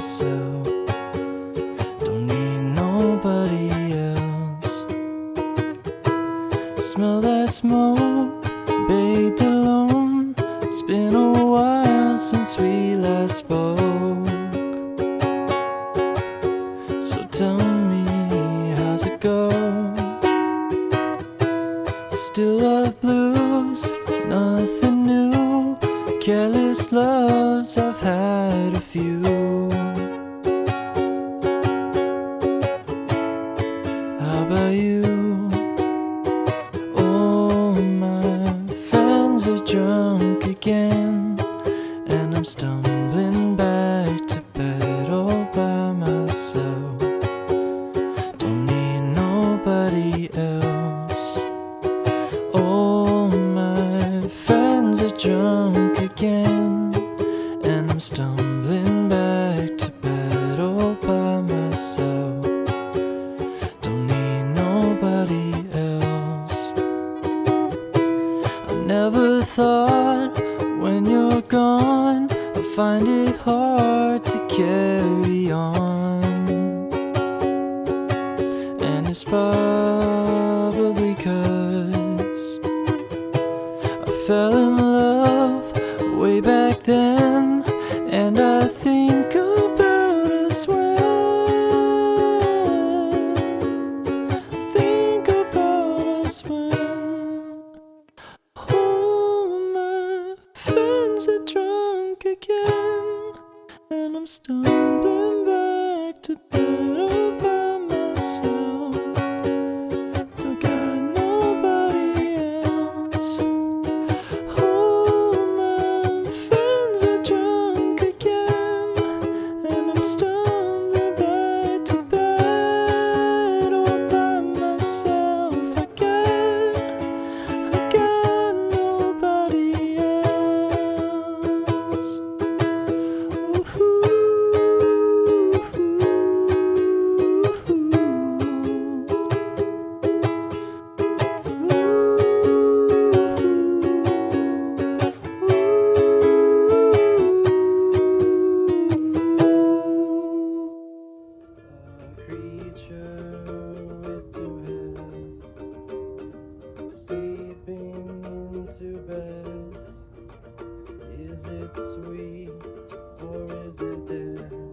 myself. Don't need nobody else. Smell that smoke, bathed alone. It's been a while since we last spoke. So tell me, how's it go? Still love blues, nothing new. Careless loves, I've had a few. How about you? Oh, my friends are drunk again, and I'm stumbling back to bed all by myself. Don't need nobody else. Oh, my friends are drunk again, and I'm stumbling back to bed all by myself. Don't need nobody else. I never thought when you're gone I find it hard to carry on, and it's probably 'cause I fell in love way back then, and I think about us when think about us when all my friends are drunk again, and I'm stumbling back to bed all by myself. I got nobody else. All my friends are drunk again, and I'm stumbling back to bed all by myself. I got nobody else. A creature with two heads, sleeping in two beds. Is it sweet or is it dead?